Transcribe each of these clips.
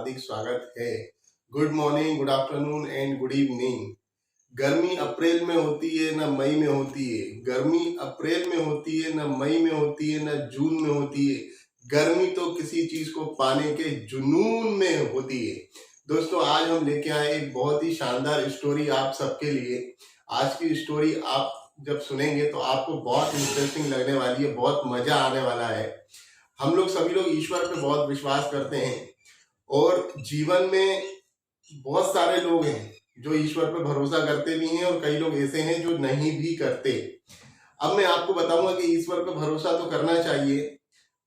हार्दिक स्वागत है। Good morning, good afternoon and good evening. गर्मी अप्रैल में होती है ना मई में होती है। गर्मी अप्रैल में होती है ना मई में होती है ना जून में होती है। गर्मी तो किसी चीज को पाने के जुनून में होती है। दोस्तों, आज हम लेके आए एक बहुत ही शानदार स्टोरी आप सबके लिए। आज की स्टोरी आप जब सुनेंगे तो आपको बहुत इंटरेस्टिंग लगने वाली है, बहुत मजा आने वाला है। हम लोग सभी लोग ईश्वर पे बहुत विश्वास करते हैं और जीवन में बहुत सारे लोग हैं जो ईश्वर पे भरोसा करते भी हैं और कई लोग ऐसे हैं जो नहीं भी करते। अब मैं आपको बताऊंगा कि ईश्वर पे भरोसा तो करना चाहिए,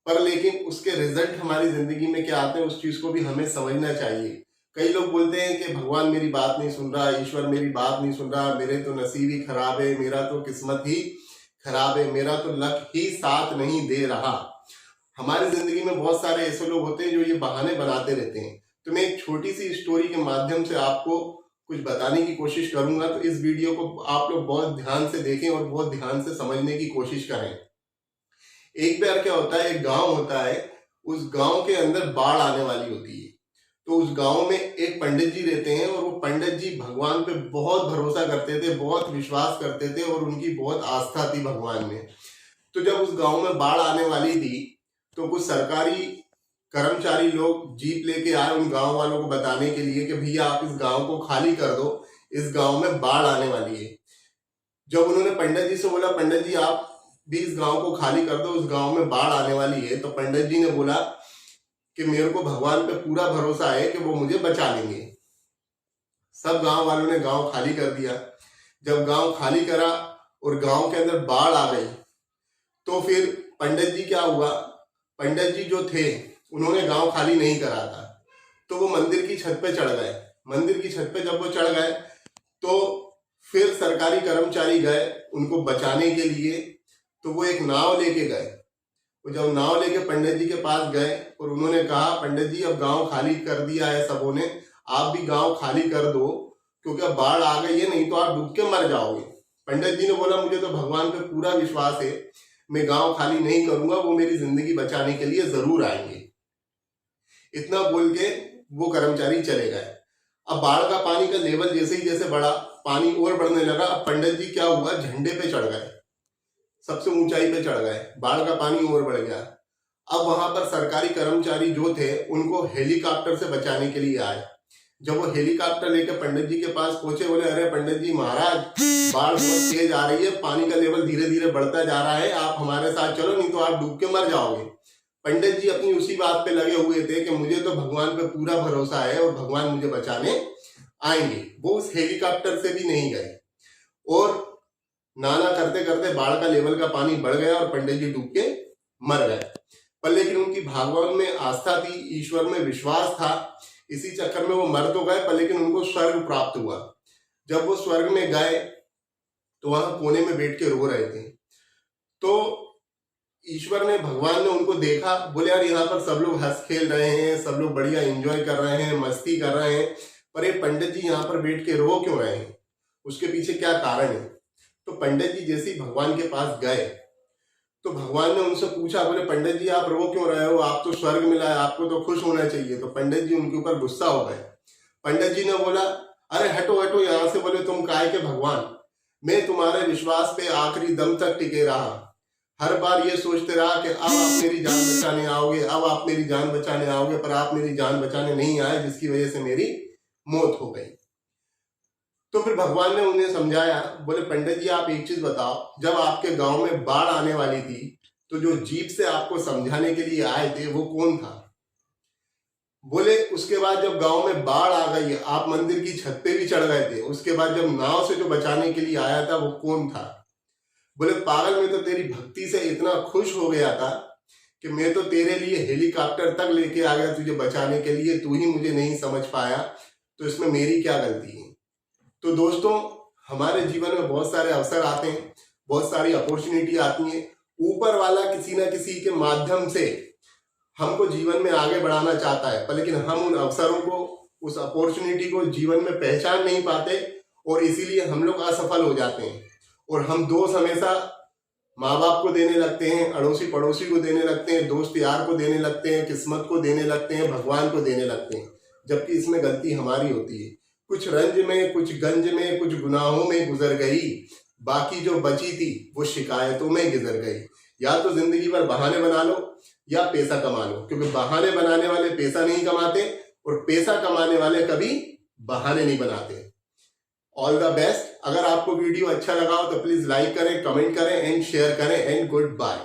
पर लेकिन उसके रिजल्ट हमारी जिंदगी में क्या आते हैं उस चीज को भी हमें समझना चाहिए। कई लोग बोलते हैं कि भगवान मेरी बात नहीं सुन रहा, ईश्वर मेरी बात नहीं सुन रहा, मेरे तो नसीब ही खराब है, मेरा तो किस्मत ही खराब है, मेरा तो लक ही साथ नहीं दे रहा। हमारी जिंदगी में बहुत सारे ऐसे लोग होते हैं जो ये बहाने बनाते रहते हैं। तो मैं एक छोटी सी स्टोरी के माध्यम से आपको कुछ बताने की कोशिश करूंगा, तो इस वीडियो को आप लोग बहुत ध्यान से देखें और बहुत ध्यान से समझने की कोशिश करें। एक बार क्या होता है, एक गांव होता है, उस गांव के अंदर बाढ़ आने वाली होती है। तो उस गांव में एक पंडित जी रहते हैं और वो पंडित जी भगवान पे बहुत भरोसा करते थे, बहुत विश्वास करते थे और उनकी बहुत आस्था थी भगवान में। तो जब उस गांव में बाढ़ आने वाली थी तो कुछ सरकारी कर्मचारी लोग जीप लेके आए उन गांव वालों को बताने के लिए कि भैया आप इस गांव को खाली कर दो, इस गांव में बाढ़ आने वाली है। जब उन्होंने पंडित जी से बोला, पंडित जी आप भी इस गांव को खाली कर दो, उस गांव में बाढ़ आने वाली है, तो पंडित जी ने बोला कि मेरे को भगवान पे पूरा भरोसा है कि वो मुझे बचा लेंगे। सब गांव वालों ने गांव खाली कर दिया। जब गांव खाली करा और गांव के अंदर बाढ़ आ गई तो फिर पंडित जी क्या हुआ, पंडित जी जो थे उन्होंने गांव खाली नहीं करा था, तो वो मंदिर की छत पे चढ़ गए। मंदिर की छत पे जब वो चढ़ गए तो फिर सरकारी कर्मचारी गए उनको बचाने के लिए। तो वो एक नाव लेके गए। वो जब नाव लेके पंडित जी के पास गए और उन्होंने कहा, पंडित जी अब गांव खाली कर दिया है सबों ने, आप भी गांव खाली कर दो क्योंकि अब बाढ़ आ गई है, नहीं तो आप डूब के मर जाओगे। पंडित जी ने बोला, मुझे तो भगवान पे पूरा विश्वास है, मैं गांव खाली नहीं करूंगा, वो मेरी जिंदगी बचाने के लिए जरूर आएंगे। इतना बोल के वो कर्मचारी चले गए। अब बाढ़ का पानी का लेवल जैसे ही जैसे बढ़ा, पानी और बढ़ने लगा। अब पंडित जी क्या हुआ, झंडे पे चढ़ गए, सबसे ऊंचाई पे चढ़ गए, बाढ़ का पानी और बढ़ गया। अब वहां पर सरकारी कर्मचारी जो थे उनको हेलीकॉप्टर से बचाने के लिए आए। जब वो हेलीकॉप्टर लेकर पंडित जी के पास पहुंचे, बोले अरे पंडित जी महाराज, बाढ़ बहुत तेज आ रही है, पानी का लेवल धीरे धीरे बढ़ता जा रहा है, आप हमारे साथ चलो, नहीं तो आप डूब के मर जाओगे। पंडित जी अपनी उसी बात पे लगे हुए थे कि मुझे तो भगवान पे पूरा भरोसा है और भगवान मुझे बचाने आएंगे। वो उस हेलीकॉप्टर से भी नहीं गए और नाना करते करते बाढ़ का लेवल का पानी बढ़ गया और पंडित जी डूब के मर गए। पर लेकिन उनकी भगवान में आस्था थी, ईश्वर में विश्वास था, इसी चक्कर में वो मर तो गए, पर लेकिन उनको स्वर्ग प्राप्त हुआ। जब वो स्वर्ग में गए तो वहां कोने में बैठ के रो रहे थे। तो ईश्वर ने, भगवान ने उनको देखा, बोले यार यहाँ पर सब लोग हंस खेल रहे हैं, सब लोग बढ़िया एंजॉय कर रहे हैं, मस्ती कर रहे हैं, पर ये पंडित जी यहाँ पर बैठ के रो क्यों रहे हैं, उसके पीछे क्या कारण है। तो पंडित जी जैसे ही भगवान के पास गए तो भगवान ने उनसे पूछा, बोले पंडित जी आप रो क्यों रहे हो, आप तो स्वर्ग मिला है, आपको तो खुश होना चाहिए। तो पंडित जी उनके ऊपर गुस्सा हो गए। पंडित जी ने बोला, अरे हटो हटो यहाँ से, बोले तुम काय के भगवान, मैं तुम्हारे विश्वास पे आखिरी दम तक टिके रहा, हर बार ये सोचते रहा कि अब आप मेरी जान बचाने आओगे, अब आप मेरी जान बचाने आओगे, पर आप मेरी जान बचाने नहीं आए, जिसकी वजह से मेरी मौत हो गई। तो फिर भगवान ने उन्हें समझाया, बोले पंडित जी आप एक चीज बताओ, जब आपके गांव में बाढ़ आने वाली थी तो जो जीप से आपको समझाने के लिए आए थे वो कौन था। बोले उसके बाद जब गांव में बाढ़ आ गई, आप मंदिर की छत पे भी चढ़ गए थे, उसके बाद जब नाव से जो बचाने के लिए आया था वो कौन था। बोले पागल, मैं तो तेरी भक्ति से इतना खुश हो गया था कि मैं तो तेरे लिए हेलीकॉप्टर तक लेके आ गया तुझे बचाने के लिए, तू ही मुझे नहीं समझ पाया, तो इसमें मेरी क्या गलती है। तो दोस्तों, हमारे जीवन में बहुत सारे अवसर आते हैं, बहुत सारी अपॉर्चुनिटी आती हैं। ऊपर वाला किसी ना किसी के माध्यम से हमको जीवन में आगे बढ़ाना चाहता है, पर लेकिन हम उन अवसरों को, उस अपॉर्चुनिटी को जीवन में पहचान नहीं पाते और इसीलिए हम लोग असफल हो जाते हैं। और हम दोष हमेशा माँ बाप को देने लगते हैं, अड़ोसी पड़ोसी को देने लगते हैं, दोस्त यार को देने लगते हैं, किस्मत को देने लगते हैं, भगवान को देने लगते हैं। जबकि इसमें गलती हमारी होती है। कुछ रंज में, कुछ गंज में, कुछ गुनाहों में गुजर गई, बाकी जो बची थी वो शिकायतों में गुजर गई। या तो जिंदगी भर बहाने बना लो या पैसा कमा लो, क्योंकि बहाने बनाने वाले पैसा नहीं कमाते और पैसा कमाने वाले कभी बहाने नहीं बनाते। All the best. अगर आपको वीडियो अच्छा लगा हो तो प्लीज लाइक करें, कमेंट करें एंड शेयर करें एंड गुड बाय।